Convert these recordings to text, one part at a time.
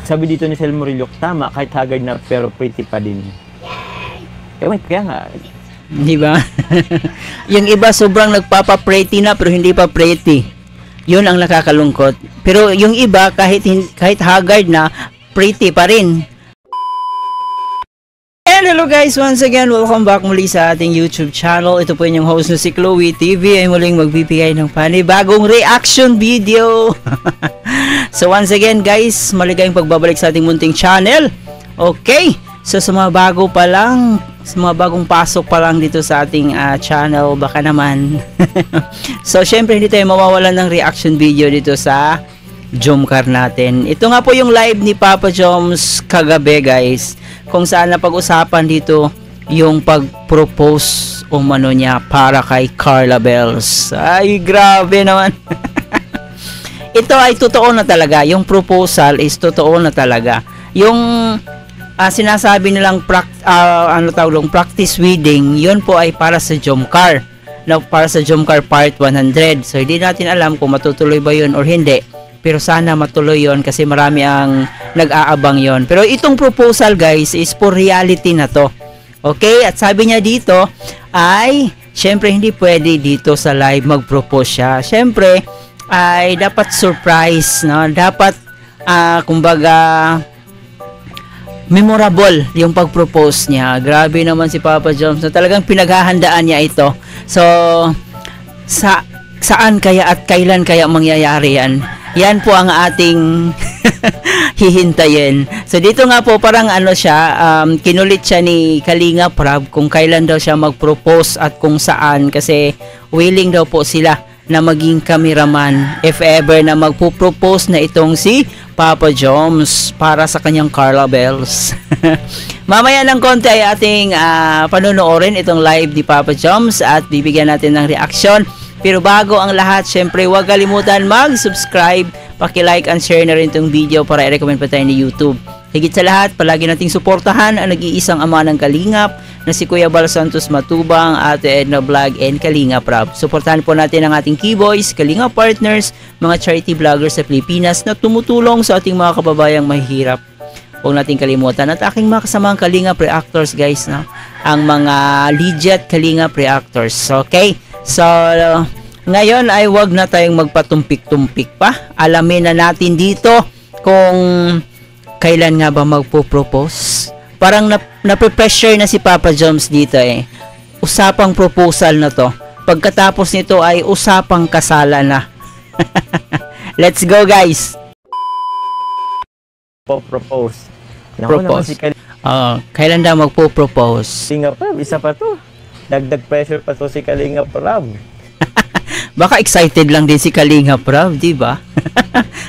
sabi dito ni Sel Murillo, tama, kahit haggard na pero pretty pa din. Kaya nga. Di ba? Yung iba sobrang nagpapa-pretty na pero hindi pa pretty. Yun ang nakakalungkot. Pero yung iba kahit haggard na, pretty pa rin. And hello guys, once again, welcome back muli sa ating YouTube channel. Ito po yung host na si Chloe TV ay muling magbibigay ng panibagong reaction video. So once again guys, maligayang pagbabalik sa ating munting channel. Okay, so sa mga bago pa lang, sa mga bagong pasok pa lang dito sa ating channel, baka naman. So syempre hindi tayo mawawalan ng reaction video dito sa Jomcar natin. Ito nga po yung live ni Papa Joms kagabi guys, kung saan na pag-usapan dito yung pag-propose umano niya para kay Carla Bells. Ay grabe naman. Ito ay totoo na talaga, yung proposal is totoo na talaga. Yung sinasabi nilang practice wedding, yun po ay para sa Jomcar, para sa Jomcar part 100. So hindi natin alam kung matutuloy ba yun or hindi, pero sana matuloy yon kasi marami ang nag-aabang yon. Pero itong proposal guys is for reality na to. Okay? At sabi niya dito ay syempre hindi pwede dito sa live mag-propose siya. Syempre ay dapat surprise, no? Dapat kumbaga memorable yung pag-propose niya. Grabe naman si Papa Joms na talagang pinaghahandaan niya ito. So saan kaya at kailan kaya mangyayari yan? Yan po ang ating hihintayin. So dito nga po parang ano siya, kinulit siya ni Kalinga Prab kung kailan daw siya mag-propose at kung saan, kasi willing daw po sila na maging cameraman if ever na magpo-propose na itong si Papa Joms para sa kanyang Carla Bells. Mamaya ng konti ay ating panonoorin itong live ni Papa Joms at bibigyan natin ng reaksyon. Pero bago ang lahat, syempre huwag kalimutan mag-subscribe, paki-like and share na rin itong video para i-recommend pa tayo ni YouTube. Higit sa lahat, palagi nating suportahan ang nag-iisang ama ng Kalingap na si Kuya Bal Santos Matubang, Ate Edna Vlog and Kalinga Prab. Suportahan po natin ang ating Keyboys, Kalinga Partners, mga charity vloggers sa Pilipinas na tumutulong sa ating mga kababayang mahihirap. Huwag nating kalimutan at aking mga kasamang Kalingap Reactors guys, no? Ang mga legit Kalingap Reactors. Okay? So, ngayon ay wag na tayong magpatumpik-tumpik pa. Alamin na natin dito kung kailan nga ba magpo-propose. Parang nape-pressure na si Papa Joms dito eh. Usapang proposal na to. Pagkatapos nito ay usapang kasalan na. Let's go guys! Propose. Propose. Kailan daw magpo-propose? Kalinga Prab, isa pa to. Dagdag pressure pa to si Kalinga Prab. Baka excited lang din si Kalinga Prab, di ba?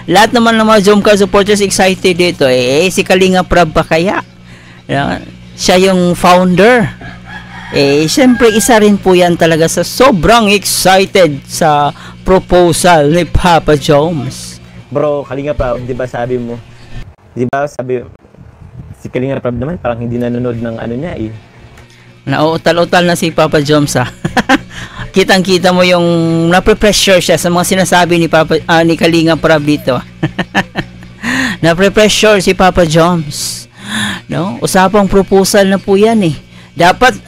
Lahat naman ng mga Jomcar supporters excited dito eh. Si Kalinga Prab pa kaya? Siya yung founder. Siyempre isa rin po yan talaga sa sobrang excited sa proposal ni Papa Joms. Bro, Kalinga Prab, di ba sabi mo? Di ba sabi si Kalinga Prab naman parang hindi nanonood ng ano niya eh. Nauutal-utal na si Papa Joms ha. Kitang-kita mo yung napre-pressure siya sa mga sinasabi ni ni Kalinga Prab dito. Napre-pressure si Papa Joms. No? Usapang proposal na po yan eh. Dapat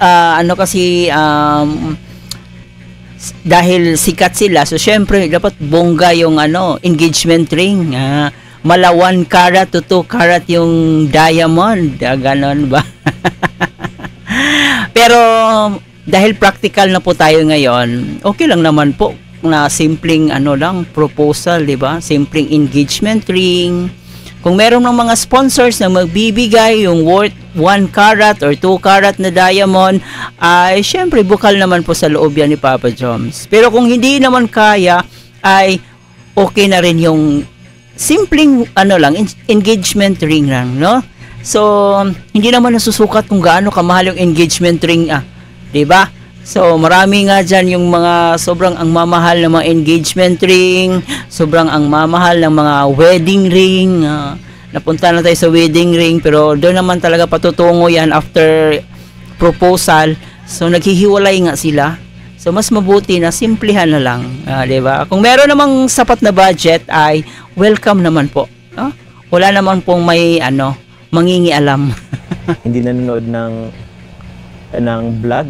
kasi dahil sikat sila, so syempre dapat bongga yung engagement ring. Mala 1 carat to 2 carat yung diamond. Ganon ba? Pero dahil practical na po tayo ngayon, okay lang naman po na simpleng lang proposal, di ba? Simpleng engagement ring. Kung meron ng mga sponsors na magbibigay yung worth 1 carat or 2 carat na diamond, ay syempre bukal naman po sa loob yan ni Papa Joms. Pero kung hindi naman kaya, ay okay na rin yung simpleng engagement ring lang, no? So, hindi naman nasusukat kung gaano kamahal yung engagement ring, 'di ba? So, marami nga diyan yung mga sobrang ang mamahal ng mga engagement ring, sobrang ang mamahal ng mga wedding ring. Napunta na tayo sa wedding ring, pero doon naman talaga patutungo yan after proposal. So, naghihiwalay nga sila. So, mas mabuti na simplihan na lang, 'di ba? Kung meron namang sapat na budget ay welcome naman po. wala naman pong may mangingialam. Hindi nanonood ng vlog.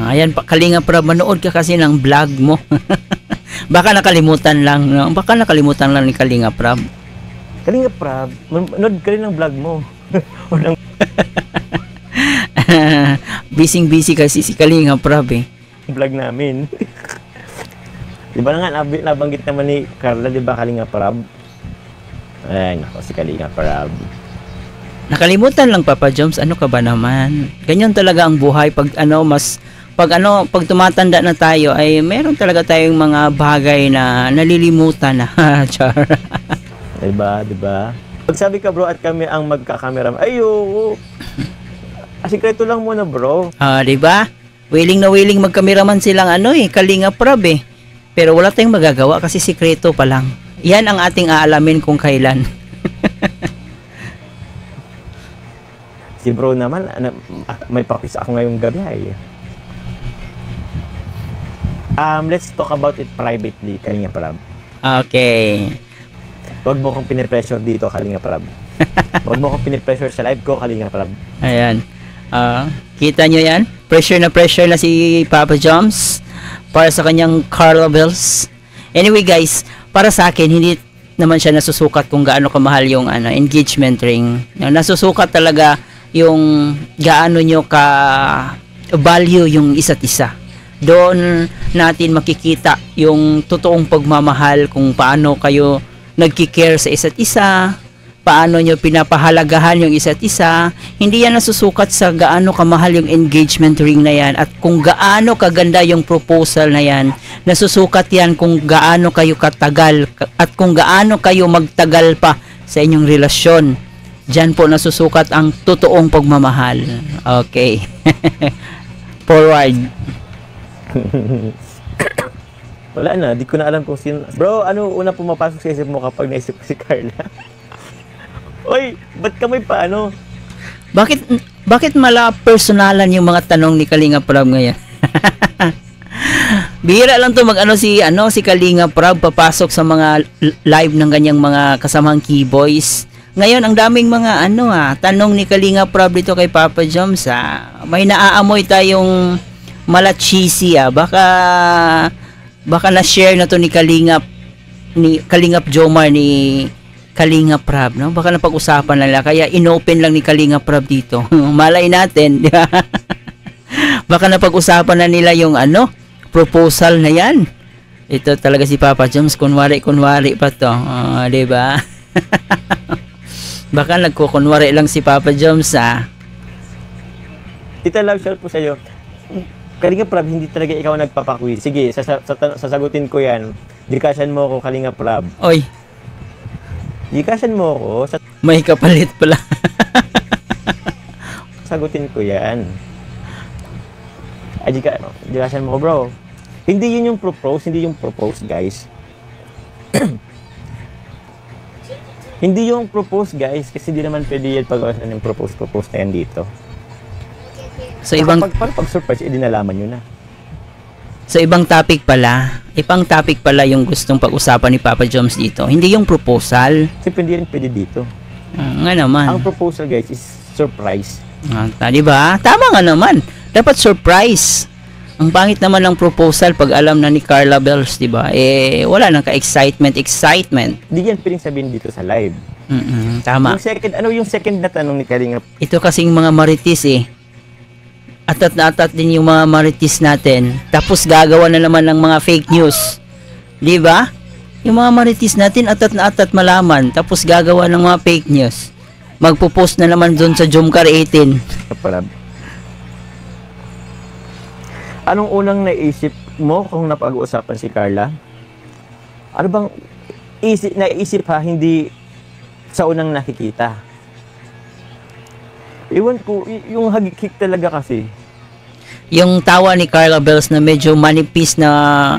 Ayan pa, Kalinga Prab, manood ka kasi ng vlog mo. Baka nakalimutan lang, no? Baka nakalimutan lang ni Kalinga Prab. Kalinga Prab, manood ka rin ng vlog mo. O ng Busy kasi si Kalinga Prab eh. vlog namin. Di ba nga nabanggit naman ni Carla, di ba, Kalinga Prab? Ay, nako, si Kalinga Prab. Nakalimutan lang, Papa Joms, ano ka ba naman? Ganyan talaga ang buhay pag pag tumatanda na tayo ay meron talaga tayong mga bagay na nalilimutan na. Char. Diba? Pag sabi ka, bro, at kami ang magkakamera, ayo. Sikreto lang muna, bro. Diba? Willing na willing magkameraman silang Kalinga Prab eh. Pero wala tayong magagawa kasi sikreto pa lang. Yan ang ating aalamin kung kailan. Si bro naman, may pakis ako ngayong gabi ay. Let's talk about it privately, Kalinga Prab. Okay. Huwag mo kong pinipressure dito, Kalinga Prab. Huwag mo kong pinipressure sa live ko, Kalinga Prab. Ayan. Kita nyo yan? Pressure na si Papa Joms para sa kanyang Carla Bells. Anyway guys, para sa akin, hindi naman siya nasusukat kung gaano kamahal yung engagement ring. Nasusukat talaga yung gaano nyo ka value yung isa't isa. Doon natin makikita yung totoong pagmamahal, kung paano kayo nagki-care sa isa't isa, paano nyo pinapahalagahan yung isa't isa. Hindi yan nasusukat sa gaano kamahal yung engagement ring na yan at kung gaano kaganda yung proposal na yan. Nasusukat yan kung gaano kayo katagal at kung gaano kayo magtagal pa sa inyong relasyon. Diyan po nasusukat ang totoong pagmamahal. Okay. Forward. Wala na, di ko na alam kung sino. Bro, ano una pumapasok sa isip mo kapag naisip ko si Carla? Oy, ba't ka may paano? Bakit mala personalan yung mga tanong ni Kalinga Prab ngayon? Bihira lang to si Kalinga Prab papasok sa mga live ng ganyang mga kasamang keyboys. Ngayon ang daming mga tanong ni Kalinga Prab dito kay Papa Joms. May naaamoy tayong mala cheesy baka na-share na to ni Kalingap Jomar ni Kalinga Prab, no? Baka napag-usapan nila kaya inopen lang ni Kalinga Prab dito. Malay natin, di ba? Baka napag-usapan na nila yung proposal na yan. Ito talaga si Papa Joms, kunwari pa to, di ba? Baka nagkukunwari lang si Papa Joms, Tita Love, share po sa'yo. Kalinga Prab, hindi talaga ikaw nagpapaquiz. Sige, sasagutin ko yan. Dikasyan mo ako, Kalinga Prab. Oy. Dikasyan mo ako. May kapalit pala. Sagutin ko yan. Ay, dikasyan mo ko, bro. Hindi yun yung propose, guys. Hindi yung propose, guys, kasi di naman pwede yan pag-awasan yung propose na yan dito. So, pag surprise, nalaman nyo na. So, ibang topic pala yung gustong pag-usapan ni Papa Joms dito. Hindi yung proposal. Kasi hindi rin pwede dito. Nga naman. Ang proposal, guys, is surprise. Diba? Tama nga naman. Dapat surprise. Ang pangit naman ng proposal pag alam na ni Carla Bells, diba? Wala nang ka-excitement. Hindi yan pwedeng sabihin dito sa live. Tama. Yung second na tanong ni Kalinga? Ito kasing mga maritis atat na atat din yung mga maritis natin. Tapos gagawa na naman ng mga fake news. Di ba? Yung mga maritis natin atat na atat malaman. Tapos gagawa ng mga fake news. Magpo-post na naman doon sa Jomcar 18. Anong unang naisip mo kung napag-uusapan si Carla? Ano bang naisip hindi sa unang nakikita? Iwan ko, yung hagik talaga kasi. Yung tawa ni Carla Bells na medyo manipis na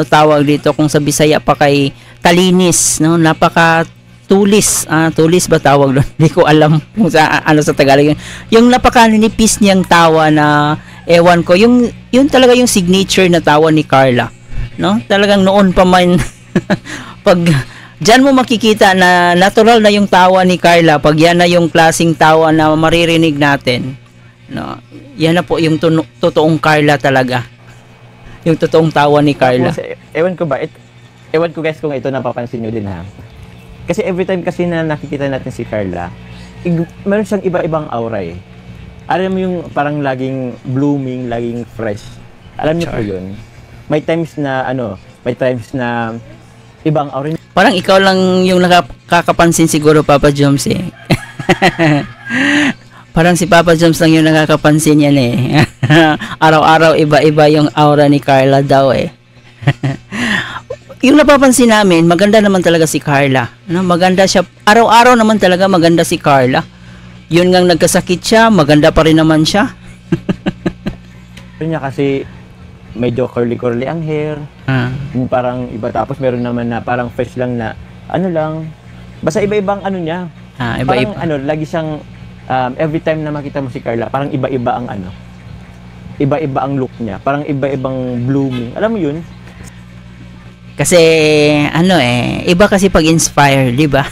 tawag dito kung sa Bisaya pa kay talinis, no? Napaka tulis. Tulis ba tawag doon? Hindi ko alam kung sa Tagalog. Yung napaka-nipis niyang tawa na ewan ko, yung talaga yung signature na tawa ni Carla, no? Talagang noon pa man pag Diyan mo makikita na natural na yung tawa ni Carla pag yan na yung klaseng tawa na maririnig natin. No, yan na po yung totoong Carla talaga. Yung totoong tawa ni Carla. Tapos, ewan ko ba, ewan ko guys kung ito napapansin nyo din ha. Kasi every time kasi na nakikita natin si Carla, meron siyang iba-ibang aura eh. Alam mo yung parang laging blooming, laging fresh. Alam niyo po yun. May times na ibang aura. Parang ikaw lang yung nakakapansin siguro, Papa Joms eh. Parang si Papa Joms lang yung nakakapansin yan eh. Araw-araw iba-iba yung aura ni Carla daw eh. Yung napapansin namin, maganda naman talaga si Carla. No? Maganda siya. Araw-araw naman talaga maganda si Carla. Yun ngang nagkasakit siya, maganda pa rin naman siya. Yun niya kasi medyo curly-curly ang hair. Yung parang iba. Tapos meron naman na parang fresh lang na ano lang. Basta iba-ibang ano niya. Iba-iba. Parang lagi siyang every time na makita mo si Carla, parang iba-iba ang iba-iba ang look niya. Parang iba-ibang blooming. Alam mo yun? Kasi iba kasi pag inspire, di ba?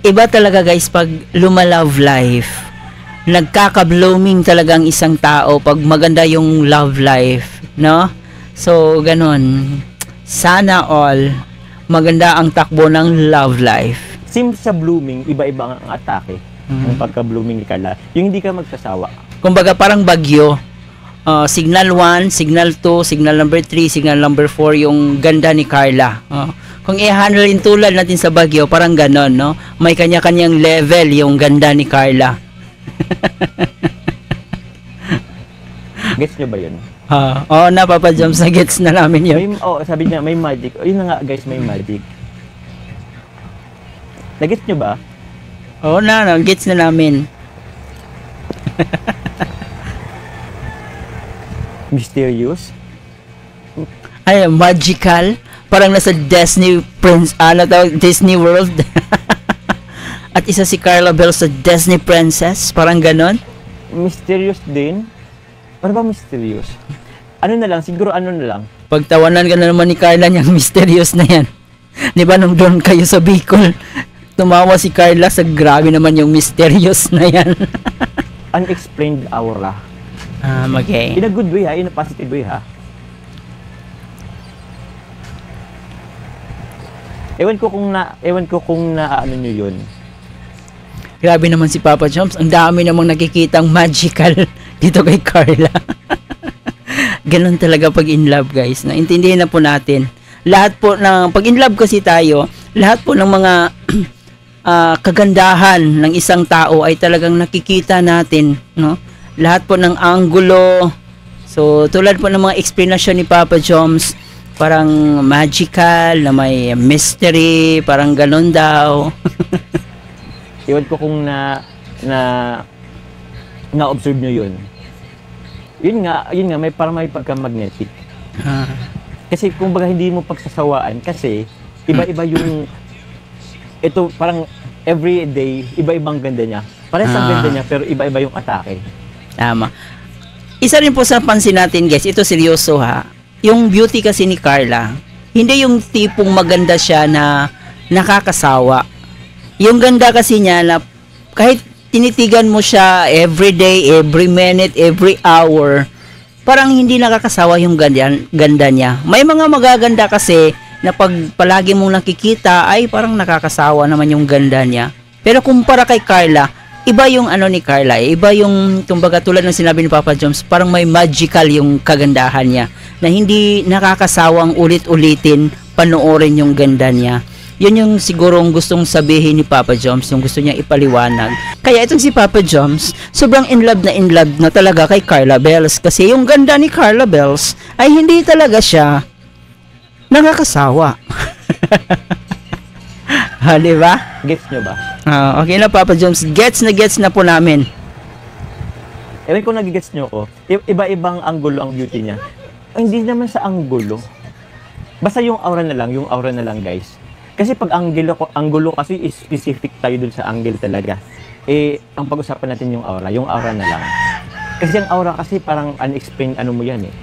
Iba talaga guys pag love life. Nagkaka-blooming talaga ang isang tao pag maganda yung love life, no? So ganun. Sana all maganda ang takbo ng love life. Seems sa blooming, iba-iba ang atake. Ang pagka-blooming ni Carla. Yung hindi ka magsasawa. Kumbaga parang bagyo. Signal 1, signal 2, signal number 3, signal number 4 yung ganda ni Carla. Kung i-handlein tulad natin sa bagyo, parang ganon, no? May kanya-kanyang level yung ganda ni Carla. Gets nyo ba yun? Oo na, Papa Joms, na gets na namin yun. Sabi niya, may magic. Yun na nga guys, may magic. Nagets nyo ba? Oo na, gets na namin. Mysterious? Ay, magical. Parang nasa Disney Disney World. At isa si Carla Bell sa Disney Princess. Parang ganon. Mysterious din? Ano ba mysterious? Ano na lang, siguro ano na lang. Pagtawanan ka na naman ni Carla niyang mysterious na yan. Di ba nung doon kayo sa Bicol, tumawa si Carla sa grabe naman yung mysterious na yan. Unexplained aura. Okay. In a good way ha, in a positive way ha. Ewan ko kung na ano nyo yun. Grabe naman si Papa Joms, ang dami namang nakikitang magical dito kay Carla. Ganon talaga pag in love guys. Naintindihan na po natin. Lahat po ng pag in love kasi tayo, lahat po ng mga kagandahan ng isang tao ay talagang nakikita natin, no? Lahat po ng anggulo. So, tulad po ng mga explanation ni Papa Joms, parang magical, na may mystery, parang ganon daw. Iwan ko kung na-observe nyo yun. Yun nga, parang may pagka-magnetic. Kasi kung baga hindi mo pagsasawaan, kasi iba-iba yung, ito parang every day, iba-ibang ganda niya. Parehas ang ganda niya, pero iba-iba yung atake. Tama. Isa rin po sa pansin natin guys, ito seryoso ha, yung beauty kasi ni Carla, hindi yung tipong maganda siya na nakakasawa. Yung ganda kasi niya na kahit tinitigan mo siya every day, every minute, every hour, parang hindi nakakasawa yung ganda niya. May mga magaganda kasi na pag palagi mong nakikita ay parang nakakasawa naman yung ganda niya. Pero kumpara kay Carla, iba yung ano ni Carla, iba yung kumbaga tulad ng sinabi ni Papa Joms, parang may magical yung kagandahan niya na hindi nakakasawang ulit-ulitin panoorin yung ganda niya. Yun yung sigurong gustong sabihin ni Papa Joms, yung gusto niya ipaliwanag. Kaya itong si Papa Joms, sobrang in love na talaga kay Carla Bells kasi yung ganda ni Carla Bells ay hindi talaga siya nakakasawa. Di ba? Gets nyo ba? Okay na Papa Joms, gets na po namin. Ewan ko nagigets nyo ko, iba-ibang anggulo ang beauty niya. Hindi naman sa anggulo. Basta yung aura na lang guys. Kasi pag anggulo kasi is specific tayo dun sa angle talaga. Ang pag-usapan natin yung aura na lang. Kasi ang aura kasi parang unexplained ano mo yan eh.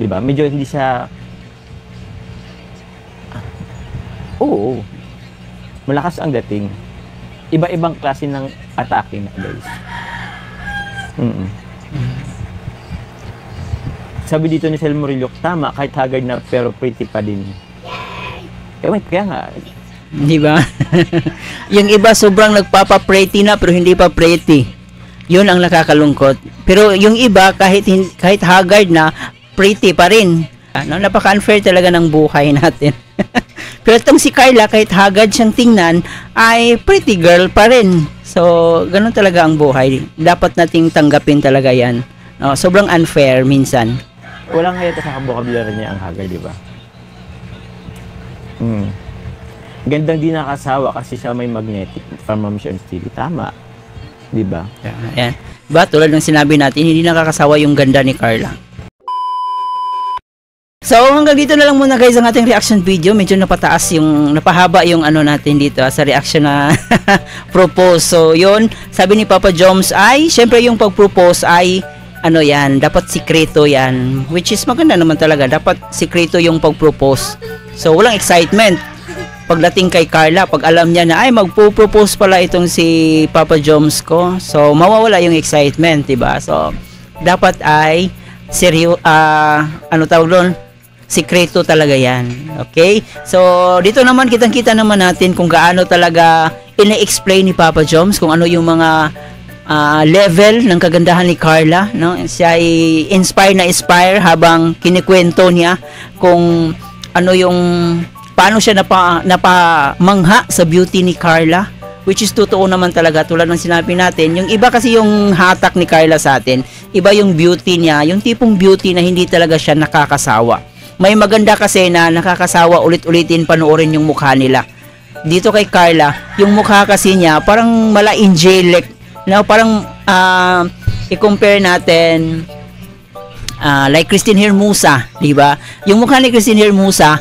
'Di ba? Medyo hindi siya Oo. Malakas ang dating. Iba-ibang klase ng atake na, guys. Sabi dito ni Sel Murillo, tama, kahit haggard na pero pretty pa din. Kaya nga. Di ba? Yung iba sobrang nagpapa-pretty na pero hindi pa pretty. Yun ang nakakalungkot. Pero yung iba kahit haggard na, pretty pa rin. Ano, napaka-unfair talaga ng buhay natin. Pero itong si Carla, kahit haggard siyang tingnan, ay pretty girl pa rin. So, ganun talaga ang buhay. Dapat nating tanggapin talaga yan. No, sobrang unfair minsan. Walang hayata sa vocabulary niya ang haggard, di ba? Gandang di nakasawa kasi siya may magnetic from Mission Steel. Tama. Di ba? Ayan. Diba? Tulad ng sinabi natin, hindi nakakasawa yung ganda ni Carla. So, hanggang dito na lang muna guys ang ating reaction video. Medyo napahaba yung ano natin dito sa reaction na propose. So, yun, sabi ni Papa Joms ay, syempre yung pag-propose ay, ano yan, dapat sikreto yan. Which is maganda naman talaga. Dapat sikreto yung pag-propose. So, walang excitement. Pagdating kay Carla, pag alam niya na, ay, magpo-propose pala itong si Papa Joms ko. So, mawawala yung excitement, diba? So, dapat ay, ano tawag doon? Sikreto talaga yan. Okay? So, dito naman, kitang-kita naman natin kung gaano talaga ina-explain ni Papa Joms kung ano yung mga level ng kagandahan ni Carla. No? Siya ay inspire habang kinikwento niya kung ano yung paano siya napamangha sa beauty ni Carla. Which is totoo naman talaga, tulad ng sinabi natin. Yung iba kasi yung hatak ni Carla sa atin, iba yung beauty niya, yung tipong beauty na hindi talaga siya nakakasawa. May maganda kasi na nakakasawa ulit-ulitin panoorin yung mukha nila. Dito kay Carla, yung mukha kasi niya parang mala-angelic. No? Parang i-compare natin like Christine Hermosa, di ba? Yung mukha ni Christine Hermosa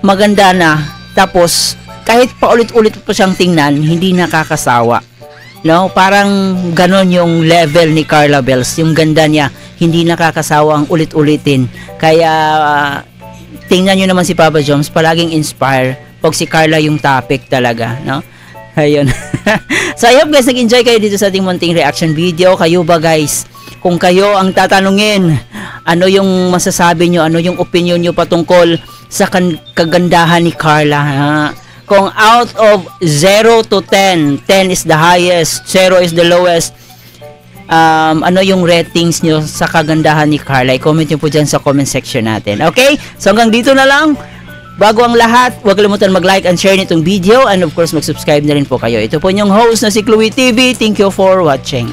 maganda na, tapos kahit paulit-ulit pa siyang tingnan, hindi nakakasawa. No? Parang ganon yung level ni Carla Bells, yung ganda niya, hindi nakakasawang ulit-ulitin. Kaya tingnan nyo naman si Papa Joms, palaging inspire pag si Carla yung topic talaga, no? Ayun. So I hope guys nag-enjoy kayo dito sa ating munting reaction video. Kayo ba guys, kung kayo ang tatanungin, ano yung masasabi nyo, ano yung opinion nyo patungkol sa kagandahan ni Carla, ha? Kung out of 0 to 10, 10 is the highest, 0 is the lowest, ano yung ratings nyo sa kagandahan ni Carla? I-comment nyo po dyan sa comment section natin. Okay? So hanggang dito na lang. Bago ang lahat, huwag kalimutan mag-like and share nitong video, and of course mag-subscribe na rin po kayo. Ito po yung host na si Chloe TV. Thank you for watching.